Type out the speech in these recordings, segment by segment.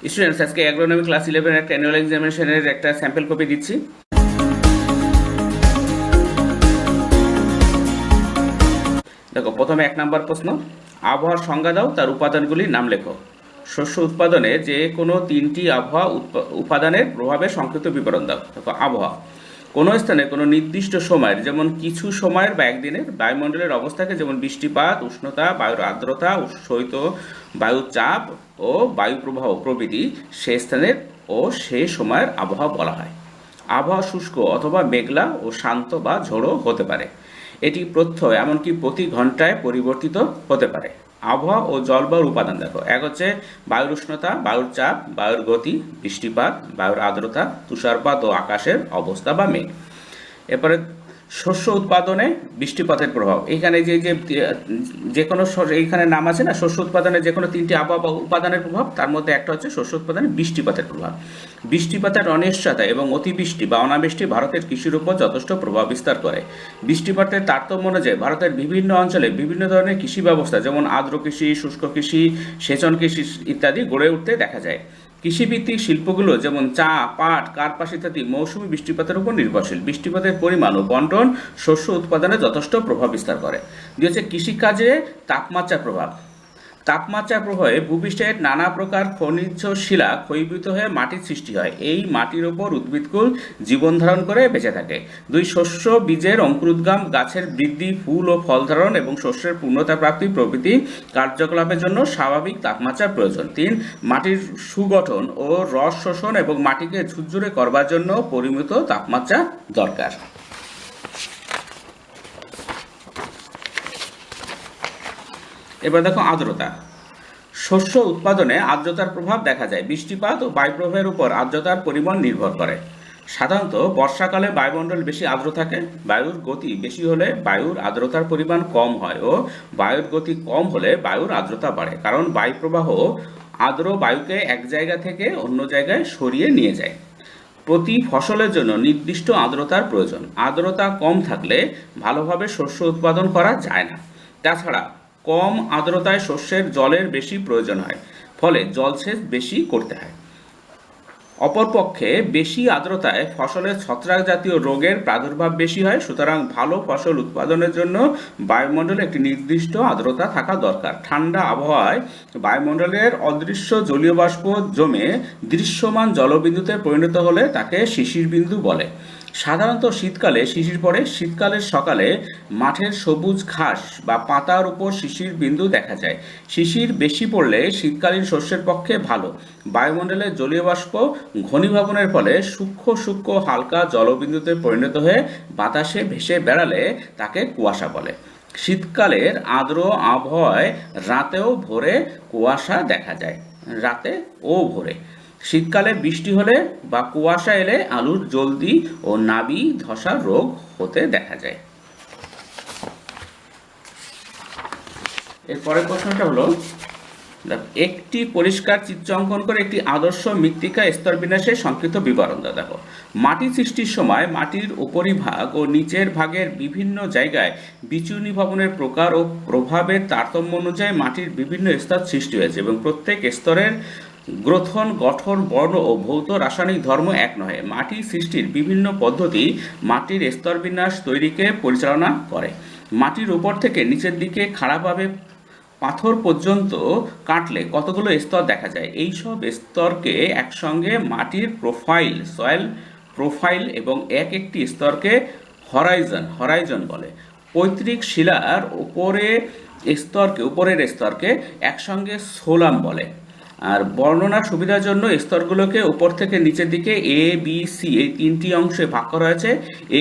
Students, আজকে agronomy class 11 একটা annual এক্সামিনেশনের একটা স্যাম্পল কপি দিচ্ছি। দেখো, প্রথমে 1 নম্বর প্রশ্ন, আবহাওয়ার সংজ্ঞা দাও, তার উপাদানগুলির নাম লেখো। শস্য উৎপাদনে যে কোনো 3টি আবহাওয়া উপাদানের প্রভাবের সংক্ষিপ্ত বিবরণ দাও। দেখো, আবহাওয়া কোনো স্থানে কোনো নির্দিষ্ট সময়ের, যেমন কিছু সময়ের বা একদিনের বায়ুমণ্ডলের অবস্থাকে, যেমন বৃষ্টিপাত, উষ্ণতা, বায়ুর আর্দ্রতা, শৈত্য বায়ুর চাপ ও বায়ু প্রবাহ প্রভৃতি সে স্থানের ও সে সময়ের আবহাওয়া বলা হয়। আবহাওয়া শুষ্ক অথবা মেঘলা ও শান্ত বা ঝোড়ো হতে পারে। এটি প্রত্যয় এমনকি প্রতি ঘন্টায় পরিবর্তিত হতে পারে। আবহাওয়া ও জলবায়ুর উপাদান দেখো, এক হচ্ছে বায়ুর উষ্ণতা, বায়ুর চাপ, বায়ুর গতি, বৃষ্টিপাত, বায়ুর আর্দ্রতা, তুষারপাত ও আকাশের অবস্থা বা মেঘ। এরপরে শস্য উৎপাদনে বৃষ্টিপাতের প্রভাব, এখানে যে কোনো এইখানে নাম আছে না, শস্য উৎপাদনে যে কোনো 3টি আবহাওয়া উপাদানের প্রভাব, তার মধ্যে একটা হচ্ছে শস্য উৎপাদনে বৃষ্টিপাতের প্রভাব। বৃষ্টিপাতের অনিশ্চয়তা এবং অতিবৃষ্টি বা অনাবৃষ্টি ভারতের কৃষির উপর যথেষ্ট প্রভাব বিস্তার করে। বৃষ্টিপাতের তারতম্য অনুযায়ী ভারতের বিভিন্ন অঞ্চলে বিভিন্ন ধরনের কৃষি ব্যবস্থা, যেমন আর্দ্র কৃষি, শুষ্ক কৃষি, সেচন কৃষি ইত্যাদি গড়ে উঠতে দেখা যায়। কৃষিভিত্তিক শিল্পগুলো যেমন চা, পাট, কার্পাস ইত্যাদি মৌসুমী বৃষ্টিপাতের উপর নির্ভরশীল। বৃষ্টিপাতের পরিমাণ ও বন্টন শস্য উৎপাদনে যথেষ্ট প্রভাব বিস্তার করে। দুই হচ্ছে কৃষিকাজে তাপমাত্রার প্রভাব। তাপমাত্রার প্রভাবে ভূপৃষ্ঠের নানা প্রকার খনিজ শিলা ক্ষয়ীভূত হয়ে মাটির সৃষ্টি হয়। এই মাটির ওপর উদ্ভিদকুল জীবন ধারণ করে বেঁচে থাকে। দুই, শস্য বীজের অঙ্কুরোদ্গম, গাছের বৃদ্ধি, ফুল ও ফল ধারণ এবং শস্যের পূর্ণতা প্রাপ্তি প্রভৃতি কার্যকলাপের জন্য স্বাভাবিক তাপমাত্রার প্রয়োজন। 3, মাটির সুগঠন ও রস শোষণ এবং মাটিকে ঝুরঝুরে করবার জন্য পরিমিত তাপমাত্রা দরকার। এবার দেখো, আর্দ্রতা। শস্য উৎপাদনে আর্দ্রতার প্রভাব দেখা যায়। বৃষ্টিপাত ও বায়ুপ্রবাহের উপর আর্দ্রতার পরিমাণ নির্ভর করে। সাধারণত বর্ষাকালে বায়ুমণ্ডল বেশি আর্দ্র থাকে। বায়ুর গতি বেশি হলে বায়ুর আর্দ্রতার পরিমাণ কম হয় ও বায়ুর গতি কম হলে বায়ুর আর্দ্রতা বাড়ে, কারণ বায়ুপ্রবাহ আর্দ্র বায়ুকে এক জায়গা থেকে অন্য জায়গায় সরিয়ে নিয়ে যায়। প্রতি ফসলের জন্য নির্দিষ্ট আর্দ্রতার প্রয়োজন। আর্দ্রতা কম থাকলে ভালোভাবে শস্য উৎপাদন করা যায় না। তাছাড়া কম আর্দ্রতায় শস্যের জলের বেশি প্রয়োজন হয়, ফলে জলসেচ বেশি করতে হয়। অপরপক্ষে বেশি আর্দ্রতায় ফসলের ছত্রাক জাতীয় রোগের প্রাদুর্ভাব বেশি হয়। সুতরাং ভালো ফসল উৎপাদনের জন্য বায়ুমণ্ডলে একটি নির্দিষ্ট আর্দ্রতা থাকা দরকার। ঠান্ডা আবহাওয়ায় বায়ুমণ্ডলের অদৃশ্য জলীয় বাষ্প জমে দৃশ্যমান জলবিন্দুতে পরিণত হলে তাকে শিশির বিন্দু বলে। সাধারণত শীতকালে শিশির পড়ে। শীতকালের সকালে মাঠের সবুজ ঘাস বা পাতার উপর শিশির বিন্দু দেখা যায়। শিশির বেশি পড়লে শীতকালীন শস্যের পক্ষে ভালো। বায়ুমণ্ডলে জলীয় বাষ্প ঘনীভবনের ফলে সূক্ষ্ম সূক্ষ্ম হালকা জলবিন্দুতে পরিণত হয়ে বাতাসে ভেসে বেড়ালে তাকে কুয়াশা বলে। শীতকালের আর্দ্র আবহাওয়ায় রাতেও ভোরে কুয়াশা দেখা যায়। রাতে ও ভোরে। শীতকালে বৃষ্টি হলে বা কুয়াশা এলে আলুর জলদি ও নাবি ধসা রোগ হতে দেখা যায়। এরপরের প্রশ্নটা হলো, একটি পরিষ্কার চিত্র অঙ্কন করে একটি আদর্শ মৃত্তিকা স্তর বিন্যাসের সংক্ষিপ্ত বিবরণ দাও। দেখো, মাটি সৃষ্টির সময় মাটির উপরিভাগ ও নিচের ভাগের বিভিন্ন জায়গায় বিচূর্ণী ভবনের প্রকার ও প্রভাবের তারতম্য অনুযায়ী মাটির বিভিন্ন স্তর সৃষ্টি হয়েছে এবং প্রত্যেক স্তরের গ্রথন, গঠন, বর্ণ ও ভৌত রাসায়নিক ধর্ম এক নয়। মাটি সৃষ্টির বিভিন্ন পদ্ধতি মাটির স্তরবিন্যাস তৈরিকে পরিচালনা করে। মাটির উপর থেকে নিচের দিকে খাড়াভাবে পাথর পর্যন্ত কাটলে কতগুলো স্তর দেখা যায়। এই সব স্তরকে একসঙ্গে মাটির প্রোফাইল, সয়েল প্রোফাইল এবং একটি স্তরকে হরাইজন বলে। পৈতৃক শিলার উপরের স্তরকে একসঙ্গে সোলাম বলে। আর বর্ণনার সুবিধার জন্য স্তরগুলোকে উপর থেকে নিচের দিকে এ, বি, সি এই 3টি অংশে ভাগ করা হয়েছে।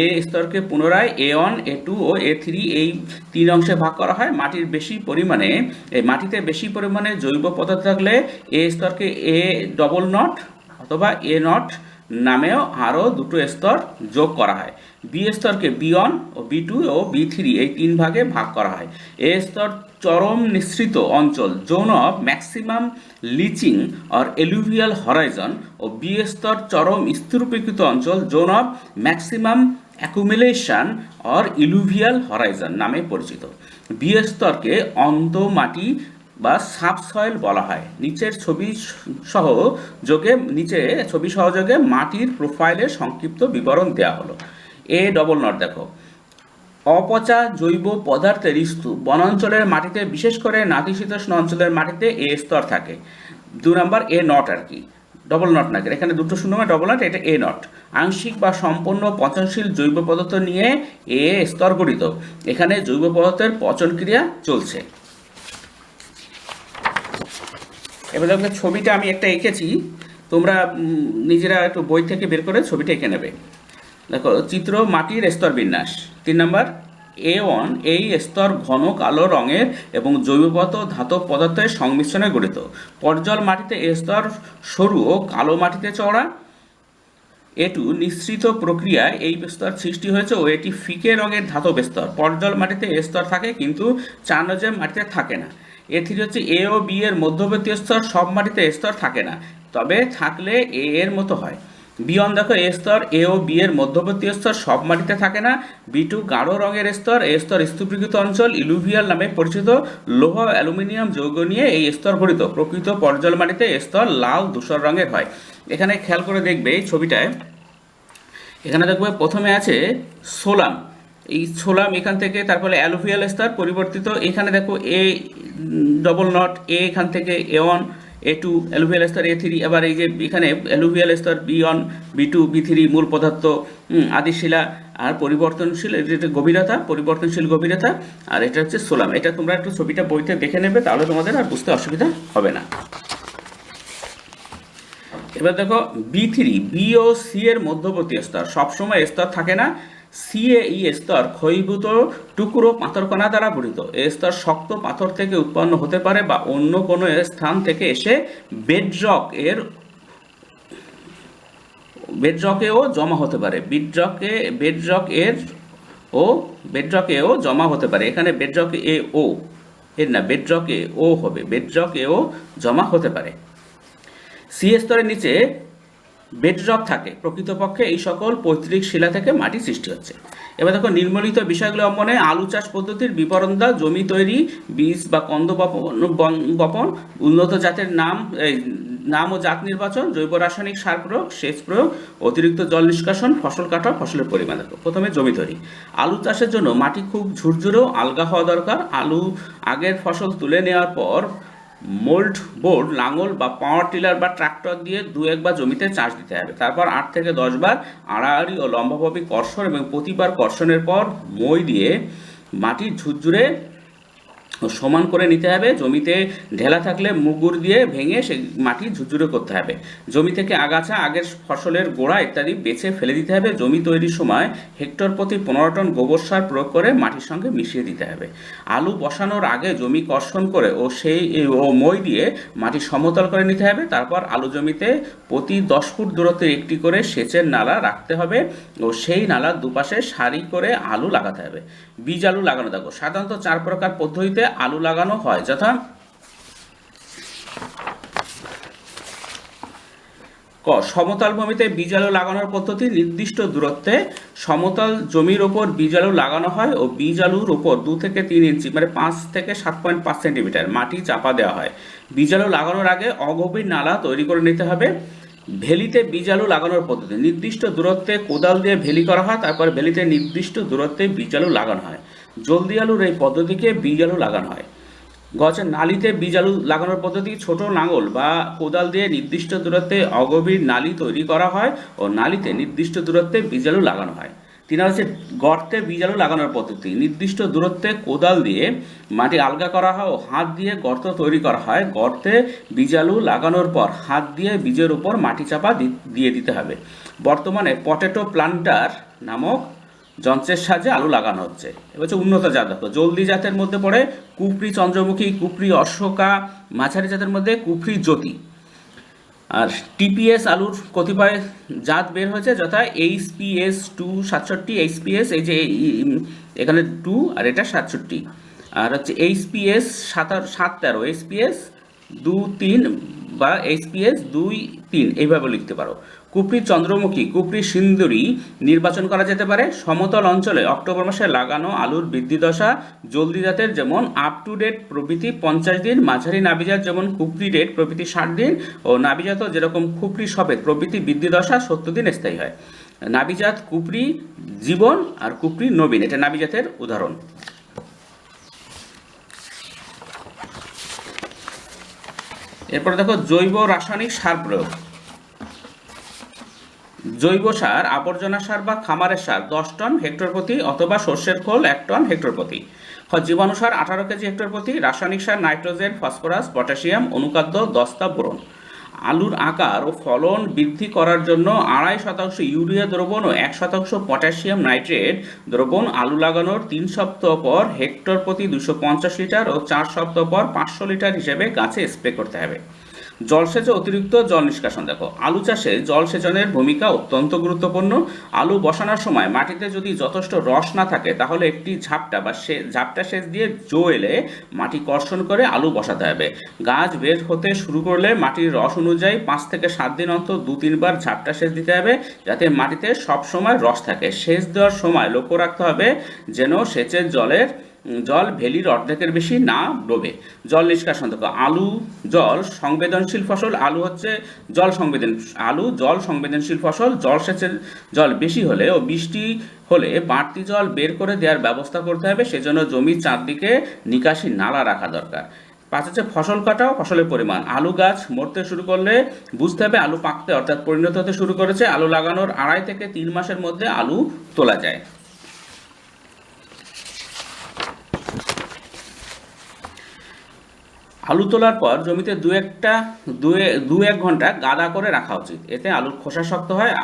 এ স্তরকে পুনরায় A1, A2 ও A3 এই 3 অংশে ভাগ করা হয়। মাটিতে বেশি পরিমাণে জৈব পদার্থ থাকলে এ স্তরকে A00 অথবা A0 নামেও আরও 2টো স্তর যোগ করা হয়। বি স্তরকে B1 ও B2 ও B3 এই 3 ভাগে ভাগ করা হয়। এ স্তর চরম নিঃসৃত অঞ্চল, zone of maximum leaching or eluvial horizon, ও বি স্তর চরম স্থিরীকৃত অঞ্চল, zone of maximum accumulation or illuvial horizon নামে পরিচিত। বি স্তরকে অন্ত মাটি বা সাবসয়েল বলা হয়। নিচের ছবি সহযোগে মাটির প্রোফাইলের সংক্ষিপ্ত বিবরণ দেওয়া হলো। এ ডবল নট দেখো, অপচা জৈব পদার্থের স্তূপ বনাঞ্চলের মাটিতে, বিশেষ করে নাতিশীতোষ্ণ অঞ্চলের মাটিতে এ স্তর থাকে। 2 নম্বর এ নট আর কি, ডবল নট না, এখানে দুটো শূন্য ডবল নট, এটা এ নট। আংশিক বা সম্পূর্ণ পচনশীল জৈব পদার্থ নিয়ে এ স্তর গঠিত। এখানে জৈব পদার্থের পচন ক্রিয়া চলছে। এবার দেখো ছবিটা আমি একটা এঁকেছি, তোমরা নিজেরা একটু বই থেকে বের করে ছবিটা এঁকে নেবে। দেখো চিত্র, মাটির স্তর বিন্যাস। 3 নম্বর A1, এই স্তর ঘন কালো রঙের এবং জৈব ধাতব পদার্থের সংমিশ্রণে গঠিত। পর্জল মাটিতে এ স্তর সরু ও কালো মাটিতে চওড়া। A2, নিঃসৃত প্রক্রিয়ায় এই স্তর সৃষ্টি হয়েছে ও এটি ফিকে রঙের ধাতব স্তর। পর্জল মাটিতে এ স্তর থাকে কিন্তু চারনজেম মাটিতে থাকে না। A3 হচ্ছে A ও B এর মধ্যবর্তী স্তর, সব মাটিতে এ স্তর থাকে না, তবে থাকলে A এর মতো হয়। B1 দেখো, এ স্তর A ও B এর মধ্যবর্তী স্তর, সব মাটিতে থাকে না। B2 গাঢ় রঙের স্তর, এ স্তর স্তূপীকৃত অঞ্চল, ইলুভিয়াল নামে পরিচিত, লৌহ অ্যালুমিনিয়াম যৌগ নিয়ে এই স্তর গঠিত। প্রকৃত পর্জল মাটিতে এ স্তর লাল ধূসর রঙের হয়। এখানে খেয়াল করে দেখবে এই ছবিটায়, এখানে দেখবে প্রথমে আছে সোলাম, এই সোলাম এখান থেকে, তারপরে অ্যালুভিয়াল স্তর পরিবর্তিত। এখানে দেখো এ ডবল নট, এ এখান থেকে A1, A2 অ্যালুভিয়াল স্তর, A3। আবার এই যে এখানে অ্যালুভিয়াল স্তর B1, B2, B3 মূল পদার্থ আদিশিলা, আর পরিবর্তনশীল এটা গভীরতা, পরিবর্তনশীল গভীরতা, আর এটা হচ্ছে সোলাম। এটা তোমরা একটু ছবিটা বইতে দেখে নেবে, তাহলে তোমাদের আর বুঝতে অসুবিধা হবে না। এবার দেখো B3, বি ও সি এর মধ্যবর্তী স্তর, সবসময় স্তর থাকে না। সি এ ই স্তর ক্ষয়ীভূত টুকরো পাথরকণা দ্বারা গঠিত। এ স্তর শক্ত পাথর থেকে উৎপন্ন হতে পারে বা অন্য কোনো স্থান থেকে এসে বেডরকেও জমা হতে পারে। বেডরকেও জমা হতে পারে। এখানে বেডরক এ ও এর না, বেডরকে ও হবে, বেডরকেও জমা হতে পারে। সি স্তরের নিচে বেডরক থাকে। প্রকৃতপক্ষে এই সকল পৈতৃক শিলা থেকে মাটি সৃষ্টি হচ্ছে। এবার দেখো নিম্নলিখিত বিষয়গুলো অবলম্বনে আলু চাষ পদ্ধতির বিবরণ দাও। জমি তৈরি, বীজ বা কন্দ বপন, উন্নত জাতের নাম ও জাত নির্বাচন, জৈব রাসায়নিক সার প্রয়োগ, সেচ প্রয়োগ, অতিরিক্ত জল নিষ্কাশন, ফসল কাটা, ফসলের পরিমাণ। দেখো প্রথমে জমি তৈরি। আলু চাষের জন্য মাটি খুব ঝুরঝুরে আলগা হওয়া দরকার। আলু আগের ফসল তুলে নেওয়ার পর মোল্ড বোর্ড, লাঙল বা পাওয়ার টিলার বা ট্রাক্টর দিয়ে 2-1 বার জমিতে চাষ দিতে হবে। তারপর 8 থেকে 10 বার আড়াআড়ি ও লম্বাভাবে কর্ষণ, এবং প্রতিবার কর্ষণের পর মই দিয়ে মাটি ঝুরঝুরে সমান করে নিতে হবে। জমিতে ঢেলা থাকলে মুগুর দিয়ে ভেঙে সেই মাটি ঝুরঝুরে করতে হবে। জমি থেকে আগাছা, আগের ফসলের গোড়া ইত্যাদি বেছে ফেলে দিতে হবে। জমি তৈরির সময় হেক্টর প্রতি 15 টন গোবর সার প্রয়োগ করে মাটির সঙ্গে মিশিয়ে দিতে হবে। আলু বসানোর আগে জমি কর্ষণ করে ও মই দিয়ে মাটি সমতল করে নিতে হবে। তারপর আলু জমিতে প্রতি 10 ফুট দূরত্বে একটি করে সেচের নালা রাখতে হবে ও সেই নালার দুপাশে সারি করে আলু লাগাতে হবে। বীজ আলু লাগানো দেখো, সাধারণত 4 প্রকার পদ্ধতিতে আলু লাগানো হয়, যথা ক, সমতল ভূমিতে বীজ আলু লাগানোর পদ্ধতি। নির্দিষ্ট দূরত্বে সমতল জমির ওপর বীজ আলু লাগানো হয় ও বীজ আলুর ওপর 2 থেকে 3 ইঞ্চি মানে 5 থেকে 7.5 সেন্টিমিটার মাটি চাপা দেওয়া হয়। বীজ আলু লাগানোর আগে অগভীর নালা তৈরি করে নিতে হবে। ভেলিতে বীজ আলু লাগানোর পদ্ধতি। নির্দিষ্ট দূরত্বে কোদাল দিয়ে ভেলি করা হয়, তারপর ভেলিতে নির্দিষ্ট দূরত্বে বীজ আলু লাগানো হয়। জলদি আলুর এই পদ্ধতিকে বীজ আলু লাগানো হয়। গছের নালিতে বীজ আলু লাগানোর পদ্ধতি। ছোট লাঙল বা কোদাল দিয়ে নির্দিষ্ট দূরত্বে অগভীর নালি তৈরি করা হয় ও নালিতে নির্দিষ্ট দূরত্বে বীজ আলু লাগানো হয়। 3 হচ্ছে গর্তে বীজ আলু লাগানোর পদ্ধতি। নির্দিষ্ট দূরত্বে কোদাল দিয়ে মাটি আলগা করা হয় ও হাত দিয়ে গর্ত তৈরি করা হয়। গর্তে বীজ আলু লাগানোর পর হাত দিয়ে বীজের উপর মাটি চাপা দিয়ে দিতে হবে। বর্তমানে পটেটো প্লান্টার নামক যন্ত্রের সাহায্যে আলু লাগানো হচ্ছে। এবার হচ্ছে উন্নত জাত। দেখো জলদি জাতের মধ্যে পড়ে কুপরি চন্দ্রমুখী, কুপরি অশোকা। মাঝারি জাতের মধ্যে কুপরি জ্যোতি। আর টিপিএস আলুর কতিপয় জাত বের হয়েছে, যথা HPS 267, HPS এই যে এখানে 2 আর এটা 67, আর হচ্ছে HPS 713, HPS 23 বা HPS 2-3 এইভাবে লিখতে পারো। কুপরি চন্দ্রমুখী, কুপরি সিন্দুরি নির্বাচন করা যেতে পারে। সমতল অঞ্চলে অক্টোবর মাসে লাগানো আলুর বৃদ্ধি দশা জলদি জাতের যেমন আপ টু ডেট প্রভৃতি 50 দিন, মাঝারি নাবিজাত যেমন কুপরি রেট প্রভৃতি 60 দিন ও নাবিজাত যেরকম কুপরি সফেদ প্রভৃতি বৃদ্ধি দশা 70 দিন স্থায়ী হয়। নাবিজাত কুপরি জীবন আর কুপরি নবীন, এটা নাবিজাতের উদাহরণ। এরপর দেখো জৈব রাসায়নিক সার প্রয়োগ। জৈব সার আবর্জনা সার বা খামারের সার 10 টন হেক্টর প্রতি অথবা সর্ষের খোল 1 টন হেক্টর প্রতি। জীবাণু সার 18 কেজি হেক্টর প্রতি। রাসায়নিক সার নাইট্রোজেন, ফসফরাস, পটাশিয়াম, অনুখাদ্য 10টা বোরন। আলুর আকার ও ফলন বৃদ্ধি করার জন্য 2.5% ইউরিয়া দ্রবণ ও 1% পটাশিয়াম নাইট্রেট দ্রবণ আলু লাগানোর 3 সপ্তাহ পর হেক্টর প্রতি 250 লিটার ও 4 সপ্তাহ পর 500 লিটার হিসেবে গাছে স্প্রে করতে হবে। জলসেচে অতিরিক্ত জল নিষ্কাশন। দেখো আলু চাষে জলসেচনের ভূমিকা অত্যন্ত গুরুত্বপূর্ণ। আলু বসানোর সময় মাটিতে যদি যথেষ্ট রস না থাকে তাহলে একটি ঝাপটা সেচ দিয়ে জো এলে মাটি কর্ষণ করে আলু বসাতে হবে। গাছ বের হতে শুরু করলে মাটির রস অনুযায়ী 5 থেকে 7 দিন অন্তর 2-3 বার ঝাপটা সেচ দিতে হবে যাতে মাটিতে সব সময় রস থাকে। সেচ দেওয়ার সময় লক্ষ্য রাখতে হবে যেন সেচের জল ভেলির অর্ধেকের বেশি না ডোবে। জল নিষ্কাশন। দেখো আলু জল সংবেদনশীল ফসল। আলু জল সংবেদনশীল ফসল। জলসেচের জল বেশি হলে ও বৃষ্টি হলে বাড়তি জল বের করে দেওয়ার ব্যবস্থা করতে হবে, সেজন্য জমির চারদিকে নিকাশি নালা রাখা দরকার। 5 হচ্ছে ফসল কাটা ও ফসলের পরিমাণ। আলু গাছ মরতে শুরু করলে বুঝতে হবে আলু পাকতে অর্থাৎ পরিণত হতে শুরু করেছে। আলু লাগানোর 2.5 থেকে 3 মাসের মধ্যে আলু তোলা যায়। আলু তোলার পর জমিতে 2-1 ঘন্টা গাদা করে রাখা উচিত, এতে আলুর খোসা শক্ত হয়।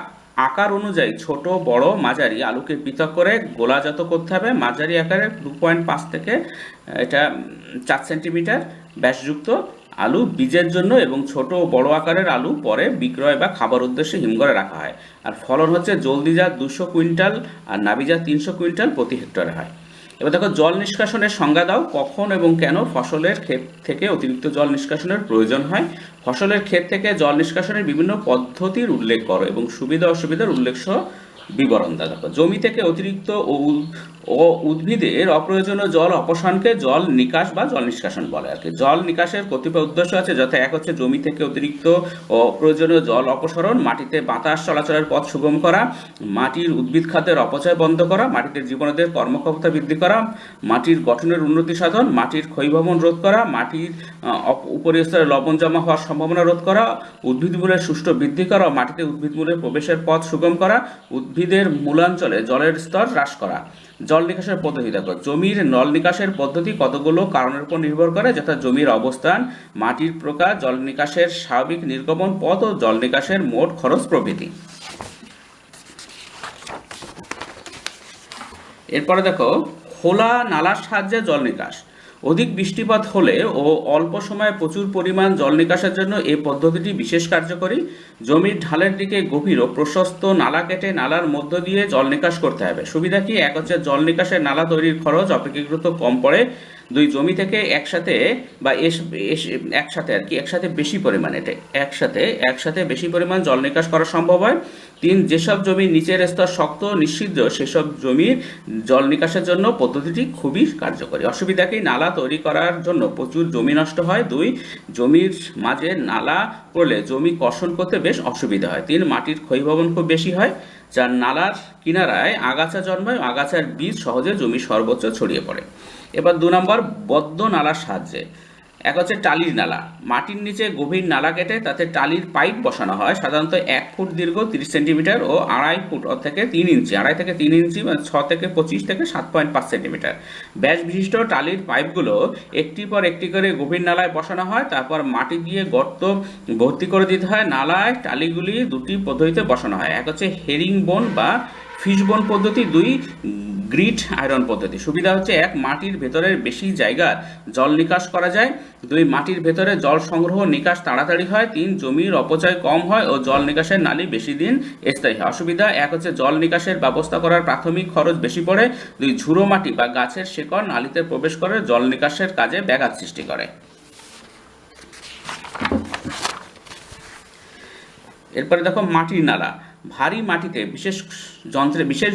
আকার অনুযায়ী ছোট, বড়, মাঝারি আলুকে পৃথক করে গোলাজাত করতে হবে। মাঝারি আকারের 2.5 থেকে 4 সেন্টিমিটার ব্যাসযুক্ত আলু বীজের জন্য এবং ছোট ও বড় আকারের আলু পরে বিক্রয় বা খাবার উদ্দেশ্যে হিমঘরে রাখা হয়। আর ফলন হচ্ছে জলদিজাত 200 কুইন্টাল আর নাবিজাত 300 কুইন্টাল প্রতি হেক্টরে হয়। এবার দেখো জল নিষ্কাশনের সংজ্ঞা দাও। কখন এবং কেন ফসলের ক্ষেত থেকে অতিরিক্ত জল নিষ্কাশনের প্রয়োজন হয়? ফসলের ক্ষেত থেকে জল নিষ্কাশনের বিভিন্ন পদ্ধতির উল্লেখ করো এবং সুবিধা অসুবিধার উল্লেখ সহ বিবরণ দাও। দেখো জমি থেকে অতিরিক্ত ও উদ্ভিদের অপ্রয়োজনীয় জল অপসারণকে জল নিকাশ বা জল নিষ্কাশন বলে আর কি। জল নিকাশের কতিপয় উদ্দেশ্য আছে, যথা এক হচ্ছে জমি থেকে অতিরিক্ত ও অপ্রয়োজনীয় জল অপসারণ, মাটিতে বাতাস চলাচলের পথ সুগম করা, মাটির উদ্ভিদ খাতের অপচয় বন্ধ করা, মাটিতে জীবনদের কর্মক্ষমতা বৃদ্ধি করা, মাটির গঠনের উন্নতি সাধন, মাটির ক্ষয়ভবন রোধ করা, মাটির উপরের স্তরে লবণ জমা হওয়ার সম্ভাবনা রোধ করা, উদ্ভিদমূলের সুষ্ঠু বৃদ্ধি করা, মাটিতে উদ্ভিদমূলের প্রবেশের পথ সুগম করা, উদ্ভিদের মূলাঞ্চলে জলের স্তর হ্রাস করা। জল নিকাশের পদ্ধতি। দেখো জমির নল নিকাশের পদ্ধতি কতগুলো কারণের উপর নির্ভর করে, যথা জমির অবস্থান, মাটির প্রকার, জল নিকাশের স্বাভাবিক নির্গমন পথ ও জল নিকাশের মোট খরচ প্রভৃতি। এরপরে দেখো খোলা নালার সাহায্যে জল নিকাশ। অধিক বৃষ্টিপাত হলে ও অল্প সময়ে প্রচুর পরিমাণ জল নিকাশের জন্য এই পদ্ধতিটি বিশেষ কার্যকরী। জমির ঢালের দিকে গভীর ও প্রশস্ত নালা কেটে নালার মধ্য দিয়ে জল নিকাশ করতে হবে। সুবিধা কি? এক হচ্ছে জল নিকাশের নালা তৈরির খরচ অপেক্ষাকৃত কম পড়ে। 2 জমি থেকে একসাথে বেশি পরিমাণ জল নিকাশ করা সম্ভব হয়। 3 যেসব জমির নিচের স্তর শক্ত নিঃছিদ্র সেসব জমির জল নিকাশের জন্য পদ্ধতিটি খুবই কার্যকরী। অসুবিধা কি? নালা তৈরি করার জন্য প্রচুর জমি নষ্ট হয়। 2 জমির মাঝে নালা করলে জমি কর্ষণ করতে বেশ অসুবিধা হয়। 3 মাটির ক্ষয়ভবন খুব বেশি হয়। 4 নালার কিনারায় আগাছা জন্মায়, আগাছার বীজ সহজে জমি সর্বোচ্চ ছড়িয়ে পড়ে। এবার 2 নম্বর বদ্ধ নালার সাহায্যে। এক হচ্ছে টালির নালা। মাটির নিচে গভীর নালা কেটে তাতে টালির পাইপ বসানো হয়, সাধারণত 1 ফুট দীর্ঘ 30 সেন্টিমিটার ও 2.5 ফুট থেকে 3 ইঞ্চি 6 থেকে 25 থেকে 7.5 সেন্টিমিটার ব্যাস বিশিষ্ট টালির পাইপগুলো একটির পর একটি করে গভীর নালায় বসানো হয়। তারপর মাটি দিয়ে গর্ত ভর্তি করে দিতে হয়। নালায় টালিগুলি 2টি পদ্ধতিতে বসানো হয়। এক হচ্ছে হেরিং বোন বা ফিশ বোন পদ্ধতি, 2 গ্রিট আয়রন পদ্ধতি। সুবিধা হচ্ছে 1 মাটির ভেতরের বেশি জায়গার জল নিকাশ করা যায়। 2 মাটির ভেতরে জল সংগ্রহ নিকাশ তাড়াতাড়ি হয়। 3 জমির অপচয় কম হয় ও জল নিকাশের নালী বেশি দিন স্থায়ী হয়। অসুবিধা 1 হচ্ছে জল নিকাশের ব্যবস্থা করার প্রাথমিক খরচ বেশি পড়ে। 2 ঝুড়ো মাটি বা গাছের শেকড় নালীতে প্রবেশ করে জল নিকাশের কাজে ব্যাঘাত সৃষ্টি করে। এরপরে দেখো মাটির নালা। ভারী মাটিতে বিশেষ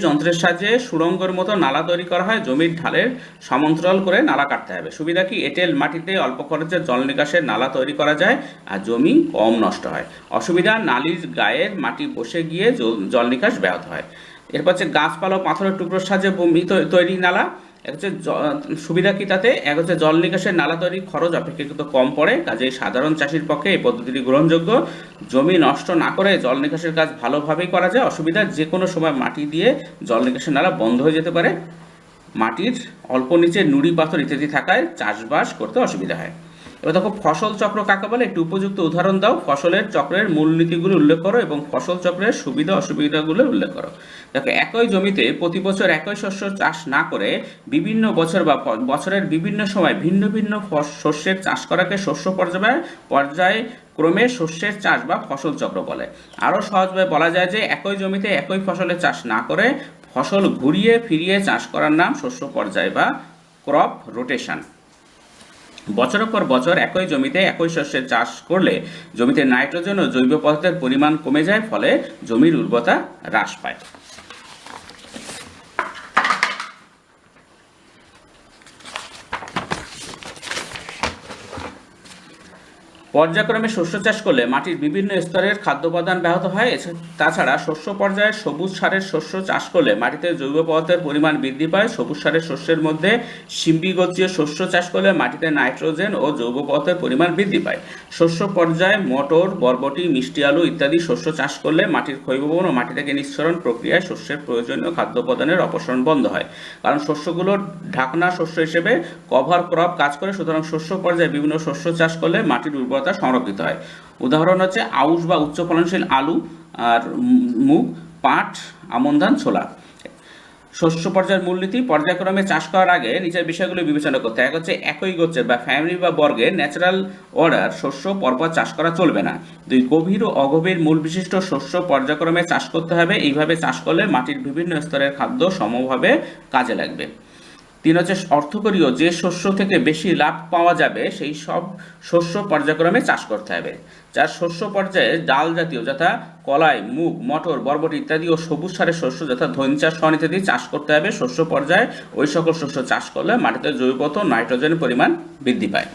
যন্ত্রের সাহায্যে সুড়ঙ্গের মতো নালা তৈরি করা হয়। জমির ঢালের সমান্তরাল করে নালা কাটতে হবে। সুবিধা কি? এঁটেল মাটিতে অল্প খরচে জল নিকাশের নালা তৈরি করা যায় আর জমি কম নষ্ট হয়। অসুবিধা, নালীর গায়ের মাটি বসে গিয়ে জল নিকাশ ব্যাহত হয়। এরপর হচ্ছে গাছপালা ও পাথরের টুকরোর সাহায্যে ভূমি তৈরি নালা। এক হচ্ছে সুবিধা কি তাতে? এক হচ্ছে জল নিকাশের নালা তৈরির খরচ অপেক্ষাকৃত কম পড়ে, কাজেই সাধারণ চাষির পক্ষে এই পদ্ধতিটি গ্রহণযোগ্য। জমি নষ্ট না করে জল নিকাশের কাজ ভালোভাবেই করা যায়। অসুবিধা, যে কোনো সময় মাটি দিয়ে জল নিকাশের নালা বন্ধ হয়ে যেতে পারে। মাটির অল্প নিচে নুড়ি পাথর ইত্যাদি থাকায় চাষবাস করতে অসুবিধা হয়। এবার দেখো ফসল চক্র কাকে বলে, একটি উপযুক্ত উদাহরণ দাও। ফসলের চক্রের মূলনীতিগুলো উল্লেখ করো এবং ফসল চক্রের সুবিধা অসুবিধাগুলো উল্লেখ করো। দেখো, একই জমিতে প্রতি বছর একই শস্য চাষ না করে বিভিন্ন বছর বা বছরের বিভিন্ন সময় ভিন্ন ভিন্ন শস্যের চাষ করাকে শস্য পর্যায়ক্রমে শস্যের চাষ বা ফসল চক্র বলে। আরও সহজভাবে বলা যায় যে একই জমিতে একই ফসলের চাষ না করে ফসল ঘুরিয়ে ফিরিয়ে চাষ করার নাম শস্য পর্যায় বা ক্রপ রোটেশন। বছরের পর বছর একই জমিতে একই শস্যের চাষ করলে জমিতে নাইট্রোজেন ও জৈব পদার্থের পরিমাণ কমে যায়, ফলে জমির উর্বরতা হ্রাস পায়। পর্যায়ক্রমে শস্য চাষ করলে মাটির বিভিন্ন স্তরের খাদ্য উপাদান ব্যাহত হয়। তাছাড়া শস্য পর্যায়ে সবুজ সারের শস্য চাষ করলে মাটিতে জৈব পদার্থের পরিমাণ বৃদ্ধি পায়। সবুজ সারের শস্যের মধ্যে সিম্বিগোত্রীয় শস্য চাষ করলে মাটিতে নাইট্রোজেন ও জৈব পদার্থের পরিমাণ বৃদ্ধি পায়। শস্য পর্যায়ে মটর, বরবটি, মিষ্টি আলু ইত্যাদি শস্য চাষ করলে মাটির ক্ষয়ভবন ও মাটি থেকে নিঃসরণ প্রক্রিয়ায় শস্যের প্রয়োজনীয় খাদ্য উপাদানের অপসারণ বন্ধ হয়, কারণ শস্যগুলোর ঢাকনা শস্য হিসেবে কভার ক্রপ কাজ করে। সুতরাং শস্য পর্যায়ে বিভিন্ন শস্য চাষ করলে মাটির উর্বরতা সংরক্ষিত হয়। উদাহরণ হচ্ছে আউশ বা উচ্চ ফলনশীল আলু আর মুগ, পাট, আমন ধান, ছোলা। শস্য পর্যায়ের মূলনীতি: পর্যায়ক্রমে চাষ করার আগে নিচের বিষয়গুলো বিবেচনা করতে হয়। এক হচ্ছে একই গোত্রের বা ফ্যামিলি বা বর্গের ন্যাচারাল অর্ডার শস্য পরপর চাষ করা চলবে না। দুই, গভীর ও অগভীর মূল বিশিষ্ট শস্য পর্যায়ক্রমে চাষ করতে হবে। এইভাবে চাষ করলে মাটির বিভিন্ন স্তরের খাদ্য সমভাবে কাজে লাগবে। তিন হচ্ছে অর্থকরীয়, যে শস্য থেকে বেশি লাভ পাওয়া যাবে সেই সব শস্য পর্যায়ক্রমে চাষ করতে হবে। চার, শস্য পর্যায়ে ডাল জাতীয় যথা কলাই, মুগ, মটর, বরবটি ইত্যাদি ও সবুজ সারের শস্য যথা ধনিয়া, শন ইত্যাদি চাষ করতে হবে। শস্য পর্যায়ে ওই সকল শস্য চাষ করলে মাটিতে জৈব পদার্থ ও নাইট্রোজেনের পরিমাণ বৃদ্ধি পায়।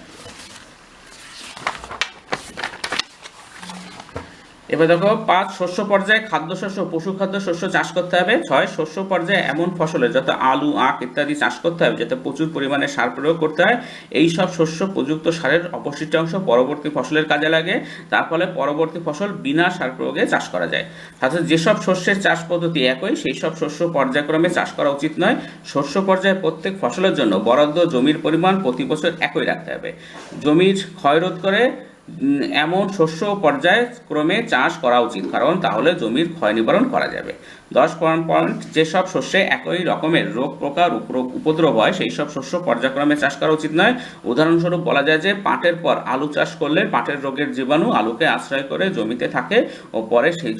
এবার দেখো 5, শস্য পর্যায়ে খাদ্যশস্য ও পশু খাদ্য শস্য চাষ করতে হবে। 6, শস্য পর্যায়ে এমন ফসলের যত আলু, আখ ইত্যাদি চাষ করতে হবে যাতে প্রচুর পরিমাণে সার প্রয়োগ করতে হয়। এই সব শস্য প্রযুক্ত সারের অবশিষ্টাংশ পরবর্তী ফসলের কাজে লাগে, তার ফলে পরবর্তী ফসল বিনা সার প্রয়োগে চাষ করা যায়। সাথে যেসব শস্যের চাষ পদ্ধতি একই সেই সব শস্য পর্যায়ক্রমে চাষ করা উচিত নয়। শস্য পর্যায়ে প্রত্যেক ফসলের জন্য বরাদ্দ জমির পরিমাণ প্রতি বছর একই রাখতে হবে। জমির ক্ষয়রোধ করে এমন শস্য পর্যায়ক্রমে চাষ করা উচিত, কারণ তাহলে জমির ক্ষয় নিবারণ করা যাবে। 10 পয়েন্ট, যেসব শস্যে একই রকমের রোগ প্রকার উপদ্রব হয় সেই সব শস্য পর্যায়ক্রমে চাষ করা উচিত নয়। উদাহরণস্বরূপ বলা যায় যে পাটের পর আলু চাষ করলে পাটের রোগের জীবাণু আলুকে আশ্রয় করে জমিতে থাকে ও পরে সেই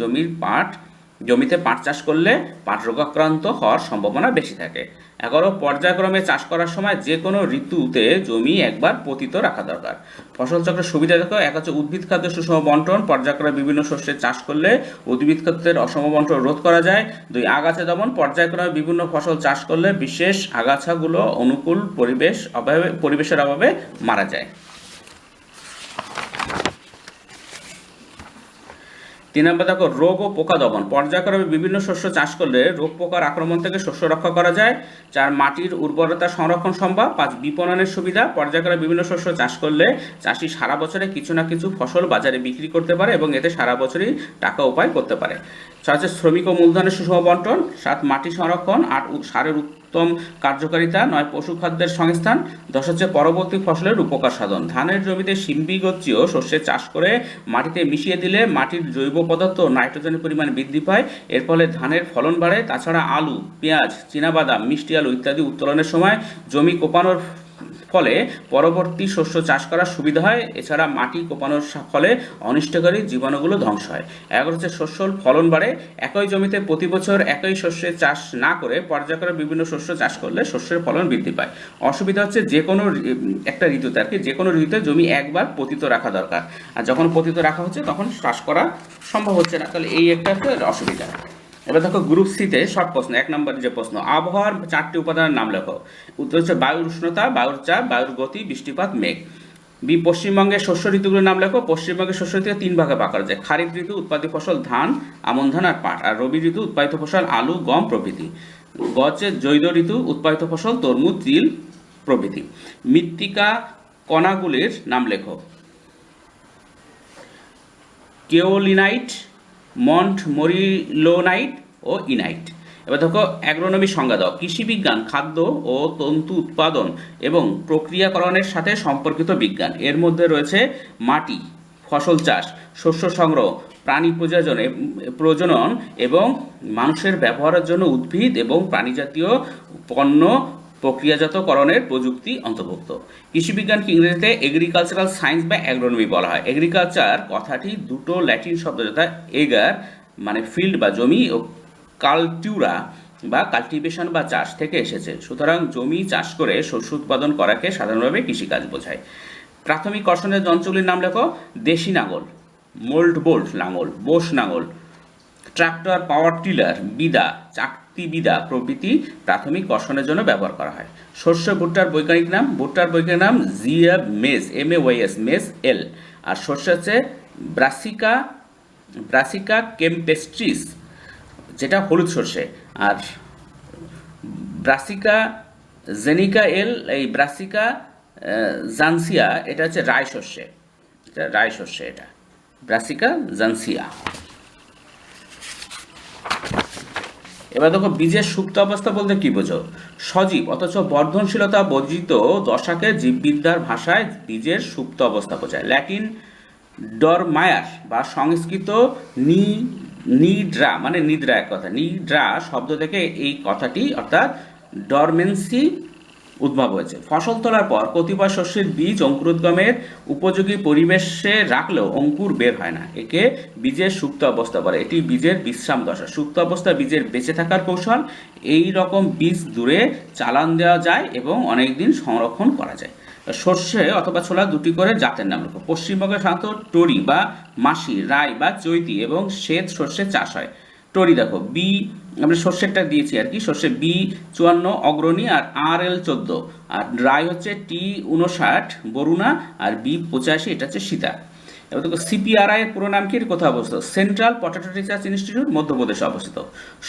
জমিতে পাট চাষ করলে পাট রোগাক্রান্ত হওয়ার সম্ভাবনা বেশি থাকে। 11, পর্যায়ক্রমে চাষ করার সময় যে কোনো ঋতুতে জমি একবার পতিত রাখা দরকার। ফসল চক্রের সুবিধা দেখো। এক হচ্ছে উদ্ভিদ খাদ্য সুষম বন্টন। পর্যায়ক্রমে বিভিন্ন শস্যের চাষ করলে উদ্ভিদ খাদ্যের অসম বন্টন রোধ করা যায়। 2, আগাছা দমন। পর্যায়ক্রমে বিভিন্ন ফসল চাষ করলে বিশেষ আগাছাগুলো অনুকূল পরিবেশের অভাবে মারা যায়। 3 নম্বর দেখো রোগ ও পোকা দমন। পর্যায়ক্রমে বিভিন্ন শস্য চাষ করলে রোগ পোকার আক্রমণ থেকে শস্য রক্ষা করা যায়। 4, মাটির উর্বরতা সংরক্ষণ সম্ভব। 5, বিপণনের সুবিধা। পর্যায়ক্রমে বিভিন্ন শস্য চাষ করলে চাষি সারা বছরে কিছু না কিছু ফসল বাজারে বিক্রি করতে পারে এবং এতে সারা বছরই টাকা উপায় করতে পারে। 6 হচ্ছে শ্রমিক ও মূলধনের সুষম বন্টন। 7, মাটি সংরক্ষণ। 8, সারের উত্তম কার্যকারিতা। 9, পশু খাদ্যের সংস্থান। 10 হচ্ছে পরবর্তী ফসলের উপকার সাধন। ধানের জমিতে সিম্বিগোত্রীয় শস্যের চাষ করে মাটিতে মিশিয়ে দিলে মাটির জৈব পদার্থ ও নাইট্রোজেনের পরিমাণ বৃদ্ধি পায়, এর ফলে ধানের ফলন বাড়ে। তাছাড়া আলু, পেঁয়াজ, চীনাবাদাম, মিষ্টি আলু ইত্যাদি উত্তোলনের সময় জমি কোপানোর ফলে পরবর্তী শস্য চাষ করার সুবিধা হয়। এছাড়া মাটি কোপানোর ফলে অনিষ্টকারী জীবাণুগুলো ধ্বংস হয়। 11 হচ্ছে শস্য ফলন বাড়ে। একই জমিতে প্রতি বছর একই শস্যের চাষ না করে পর্যায়ক্রমে বিভিন্ন শস্য চাষ করলে শস্যের ফলন বৃদ্ধি পায়। অসুবিধা হচ্ছে যে কোনো একটা ঋতুতে আর কি, যে কোনো ঋতুতে জমি একবার পতিত রাখা দরকার, আর যখন পতিত রাখা হচ্ছে তখন চাষ করা সম্ভব হচ্ছে না, তাহলে এই একটা অসুবিধা। এবার দেখো গ্রুপ সিতে শর্ট প্রশ্ন, 1 নম্বর যে প্রশ্ন, আবহাওয়ার 4টি উপাদানের নাম লেখো। উত্তর হচ্ছে বায়ুর উষ্ণতা, বায়ুর চাপ, বায়ুর গতি, বৃষ্টিপাত, মেঘ। বি, পশ্চিমবঙ্গের শস্য ঋতুগুলোর নাম লেখো। পশ্চিমবঙ্গের শস্য ঋতুকে 3 ভাগে ভাগ করা যায়। খারিফ ঋতু উৎপাদিত ফসল ধান, আমন ধান আর পাট, আর রবি ঋতু উৎপাদিত ফসল আলু, গম প্রভৃতি। গ হচ্ছে জৈদ ঋতু উৎপাদিত ফসল তরমুজ, তিল প্রভৃতি। মৃত্তিকা কণাগুলির নাম লেখো। কেওলিনাইট, মন্টমরিলোনাইট ও ইনাইট। এবার দেখো অ্যাগ্রোনমি সংজ্ঞা দাও। কৃষিবিজ্ঞান খাদ্য ও তন্তু উৎপাদন এবং প্রক্রিয়াকরণের সাথে সম্পর্কিত বিজ্ঞান। এর মধ্যে রয়েছে মাটি, ফসল চাষ, শস্য সংগ্রহ, প্রাণী প্রজনন এবং মানুষের ব্যবহারের জন্য উদ্ভিদ এবং প্রাণীজাতীয় পণ্য প্রক্রিয়াজাতকরণের প্রযুক্তি অন্তর্ভুক্ত। কৃষিবিজ্ঞানকে ইংরেজিতে এগ্রিকালচারাল সায়েন্স বা অ্যাগ্রোনমি বলা হয়। এগ্রিকালচার কথাটি দুটো ল্যাটিন শব্দ, যথা এগার মানে ফিল্ড বা জমি ও কালটিউরা বা কাল্টিভেশন বা চাষ থেকে এসেছে। সুতরাং জমি চাষ করে শস্য উৎপাদন করাকে সাধারণভাবে কৃষিকাজ বোঝায়। প্রাথমিক কর্ষণের যন্ত্রগুলির নাম লেখো। দেশি লাঙল, মোল্ড বোল্ট লাঙল, বোস লাঙল, ট্রাক্টর, পাওয়ার টিলার, বিদা, চাকতি বিদা প্রভৃতি প্রাথমিক কর্ষণের জন্য ব্যবহার করা হয়। শস্য ভুট্টার বৈজ্ঞানিক নাম, ভুট্টার বৈজ্ঞানিক নাম জিয়া মেজ, MAYS, মেজ এল। আর শস্য হচ্ছে ব্রাসিকা কেম্পেস্ট্রিস, যেটা হলুদ সর্ষে। আর ব্রাসিকা জেনিকা এল, এই ব্রাসিকা জানসিয়া, এটা হচ্ছে রায় শস্যে, এটা রায় শস্যে, এটা ব্রাসিকা জানসিয়া। এবার দেখো বীজের সুপ্ত অবস্থা বলতে কি বোঝো। সজীব অথচ বর্ধনশীলতা বর্জিত দশাকে জীববিদ্যার ভাষায় বীজের সুপ্ত অবস্থা বোঝায়। ল্যাটিন ডরমায়ার বা সংস্কৃত নিড্রা মানে নিদ্রা, এক কথা, নিড্রা শব্দ থেকে এই কথাটি অর্থাৎ ডরমেন্সি উদ্ভব হয়েছে। ফসল তোলার পর কতিপয় শস্যের বীজ অঙ্কুরোদ্গমের উপযোগী পরিবেশে রাখলেও অঙ্কুর বের হয় না, একে বীজের সুপ্ত অবস্থা বলে। এটি বীজের বিশ্রাম দশা। সুপ্ত অবস্থা বীজের বেঁচে থাকার কৌশল। এই রকম বীজ দূরে চালান দেওয়া যায় এবং অনেকদিন সংরক্ষণ করা যায়। সর্ষে অথবা ছোলা দুটি করে জাতের নাম লেখো। পশ্চিমবঙ্গে সাধারণত টরি বা মাসি, রাই বা চৈতি এবং শ্বেত সর্ষের চাষ হয়। টরি দেখো বি, আমরা সর্ষেরটা দিয়েছি আর কি, সর্ষে B54 অগ্রণী আর RL 14, আর রাই হচ্ছে T59 বরুণা, আর B85 এটা হচ্ছে সীতা। এবার দেখো CPRI এর পুরো নাম কি, কোথায় অবস্থিত? সেন্ট্রাল পটেটো রিসার্চ ইনস্টিটিউট, মধ্যপ্রদেশে অবস্থিত।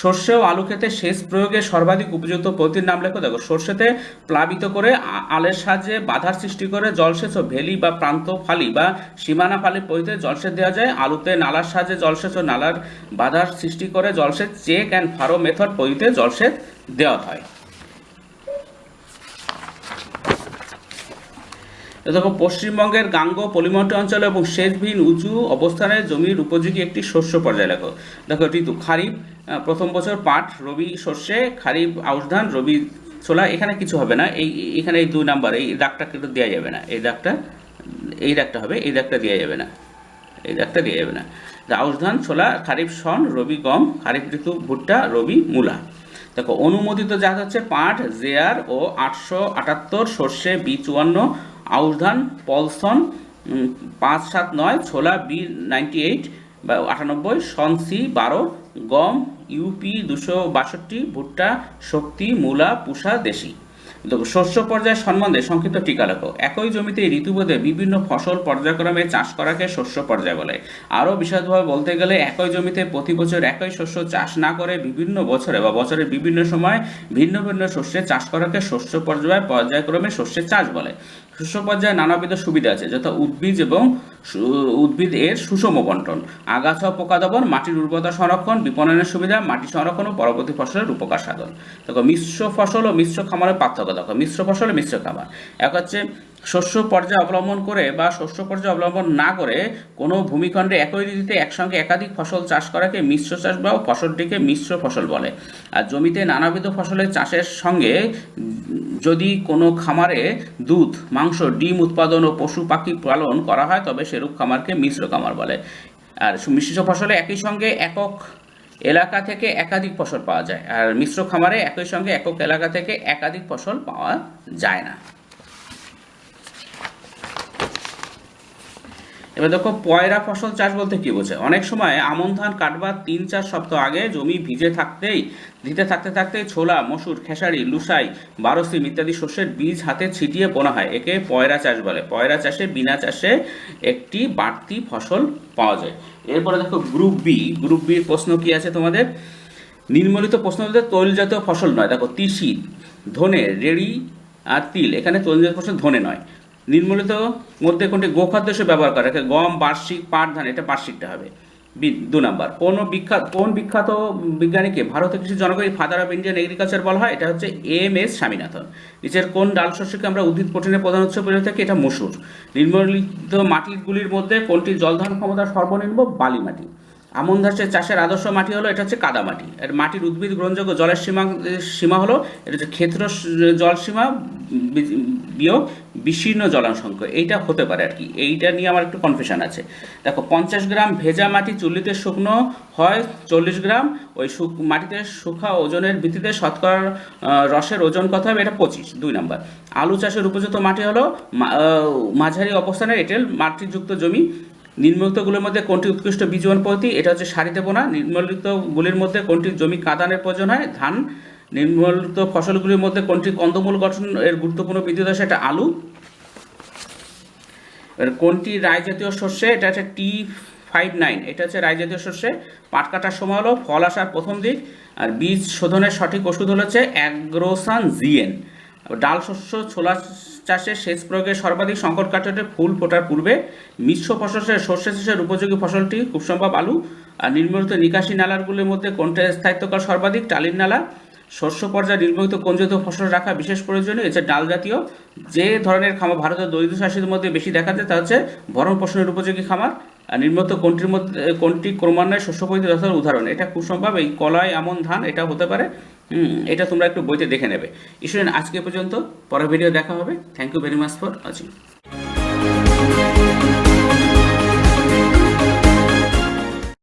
সর্ষে ও আলু ক্ষেতে সেচ প্রয়োগের সর্বাধিক উপযুক্ত পদ্ধতির নাম লেখো। দেখো সর্ষেতে প্লাবিত করে আলের সাহায্যে বাধার সৃষ্টি করে জলসেচ ও ভেলি বা প্রান্ত ফালি বা সীমানা ফালি পদ্ধতিতে জলসেচ দেওয়া যায়। আলুতে নালার সাহায্যে জলসেচ ও নালার বাধার সৃষ্টি করে জলসেচ চেক অ্যান্ড ফারো মেথড পদ্ধতিতে জলসেচ দেওয়া হয়। দেখো পশ্চিমবঙ্গের গাঙ্গ পলিমাটি অঞ্চল এবং সেচবিহীন উঁচু অবস্থানের জমির উপযোগী একটি শস্য পর্যায় লেখো। দেখো ঋতু খারিফ, প্রথম বছর পাট, রবি সর্ষে, খারিফ আউশ ধান, রবি ছোলা। এখানে কিছু হবে না, এখানে এই 2 নাম্বার এই দাগটা কিন্তু দেওয়া যাবে না, এই দাগটা হবে, এই দাগটা দেওয়া যাবে না, এই দাগটা দেওয়া যাবে না। আউশ ধান, ছোলা, খারিফ শন, রবি গম, খারিফ ঋতু ভুট্টা, রবি মূলা। দেখো অনুমোদিত জাত হচ্ছে পাট JR ও 878, সর্ষে B54, আউশ ধান পলসন 579, ছোলা B98 বা 98, শন C12, গম UP 262, ভুট্টা শক্তি, মূলা পুষা দেশি। শস্য পর্যায় সম্বন্ধে সংক্ষিপ্ত টিকা লেখো। একই জমিতে ঋতুভেদে বিভিন্ন ফসল পর্যায়ক্রমে চাষ করাকে শস্য পর্যায় বলে। আরও বিশদভাবে বলতে গেলে একই জমিতে প্রতি বছর একই শস্য চাষ না করে বিভিন্ন বছরে বা বছরের বিভিন্ন সময় ভিন্ন ভিন্ন শস্যের চাষ করাকে শস্য পর্যায়ক্রমে শস্যের চাষ বলে। শস্য পর্যায়ে নানাবিধ সুবিধা আছে, যথা উদ্ভিদ এর সুষম বন্টন, আগাছা পোকা দমন, মাটির উর্বরতা সংরক্ষণ, বিপণনের সুবিধা, মাটি সংরক্ষণ ও পরবর্তী ফসলের উপকার সাধন। দেখো মিশ্র ফসল ও মিশ্র খামারের পার্থক্য দেখো। মিশ্র ফসল ও মিশ্র খামার, এক হচ্ছে শস্য পর্যায় অবলম্বন করে বা শস্য পর্যায় অবলম্বন না করে কোনো ভূমিখণ্ডে একই ঋতুতে একসঙ্গে একাধিক ফসল চাষ করাকে মিশ্র চাষ বা ফসলটিকে মিশ্র ফসল বলে। আর জমিতে নানাবিধ ফসলের চাষের সঙ্গে যদি কোনো খামারে দুধ, মাংস, ডিম উৎপাদন ও পশু পাখি পালন করা হয় তবে সেরূপ খামারকে মিশ্র খামার বলে। আর মিশ্র ফসলে একই সঙ্গে একক এলাকা থেকে একাধিক ফসল পাওয়া যায়, আর মিশ্র খামারে একই সঙ্গে একক এলাকা থেকে একাধিক ফসল পাওয়া যায় না। এবার দেখো পয়রা ফসল চাষ বলতে কি বোঝে। অনেক সময় আমন ধান কাটবার ৩-৪ সপ্তাহ আগে জমি ভিজে থাকতে থাকতে ছোলা, মসুর, খেসারি, লুসাই, বারসিম ইত্যাদি শস্যের বীজ হাতে ছিটিয়ে বোনা হয়। একে পয়রা চাষ বলে। পয়রা চাষে বিনা চাষে একটি বাড়তি ফসল পাওয়া যায়। এরপরে দেখো গ্রুপ বির প্রশ্ন কি আছে তোমাদের। নিম্নলিখিত প্রশ্নগুলোতে তৈলজাতীয় ফসল নয়। দেখো তিসি, ধনে, রেড়ি আর তিল, এখানে তৈলজাতীয় ফসল ধনে নয়। নিম্নলিখিত মধ্যে কোনটি গোখাদ্য হিসেবে ব্যবহার করে? গম, বার্ষিক, পাট, ধান, এটা বার্ষিকটা হবে। 2 নাম্বার, কোন বিখ্যাত বিজ্ঞানীকে ভারতের কৃষি জনগণের ফাদার অফ ইন্ডিয়ান এগ্রিকালচার বলা হয়? এটা হচ্ছে এম.এস. স্বামীনাথন। নিচের কোন ডাল শস্যকে আমরা উদ্ভিদ প্রোটিনের প্রধান উৎস বলে থাকি? এটা মসুর। নিম্নলিখিত মাটিগুলির মধ্যে কোনটি জলধারণ ক্ষমতা সর্বনিম্ন? বালি মাটি। আমন ধানের চাষের আদর্শ মাটি হলো, এটা হচ্ছে কাদা মাটি। এর মাটির উদ্ভিদ গ্রহণযোগ্য জলের সীমা হলো, এটা হচ্ছে ক্ষেত্র জলসীমা বিয়োগ বিশীর্ণ জলাশঙ্ক, এইটা হতে পারে আর কি। এইটা নিয়ে আমার একটু কনফিউশন আছে। দেখো 50 গ্রাম ভেজা মাটি চুল্লিতে শুকনো হয় 40 গ্রাম। ওই মাটিতে শুকা ওজনের ভিত্তিতে শতকরা রসের ওজন কত হবে? এটা 25। 2 নাম্বার, আলু চাষের উপযুক্ত মাটি হলো মাঝারি অবস্থানের এঁটেল মাটিযুক্ত জমি। নিম্নলিখিতগুলির মধ্যে কোনটি উৎকৃষ্ট বীজবপন পদ্ধতি? এটা হচ্ছে সারিতে বোনা। নিম্নলিখিতগুলির মধ্যে কোনটি জমি কাদানের প্রয়োজন হয়? ধান। নিম্নলিখিত ফসলগুলির মধ্যে কোনটি কন্দমূল গঠন এর গুরুত্বপূর্ণ বৃদ্ধি দশা? এটা আলু। কোনটি রায় জাতীয় শস্যে? এটা হচ্ছে T59, এটা হচ্ছে রায় জাতীয় শস্যে। পাট কাটার সময় হলো ফল আসার প্রথম দিক। আর বীজ শোধনের সঠিক ওষুধ হচ্ছে অ্যাগ্রোসান জিএন। ডাল শস্য ছোলা চাষে সেচ প্রয়োগের সর্বাধিক সংকট কাটাতে ফুল ফোটার পূর্বে। মিশ্র ফসলের শস্য চাষের উপযোগী ফসলটি খুব সম্ভব আলু। আর নিম্নলিখিত নিকাশি নালাগুলির মধ্যে কোনটা স্থায়িত্বকাল সর্বাধিক? টালির নালা। শস্য পর্যায়ে নিম্নলিখিত কোন জাতীয় ফসল রাখা বিশেষ প্রয়োজনীয়? এটা ডাল জাতীয়। যে ধরনের খামার ভারতের দরিদ্র চাষীদের মধ্যে বেশি দেখা যায় তা হচ্ছে ভরণ পোষণের উপযোগী খামার। আর নিম্নলিখিত কোনটি ক্রমান্বয়ে শস্য পদ্ধতি যথাযথ উদাহরণ? এটা খুব সম্ভব এই কলাই, আমন, ধান, এটা হতে পারে। এটা তোমরা একটু বইতে দেখে নেবে। স্টুডেন্ট, আজকে পর্যন্ত, পরের ভিডিও দেখা হবে। Thank you very much for watching.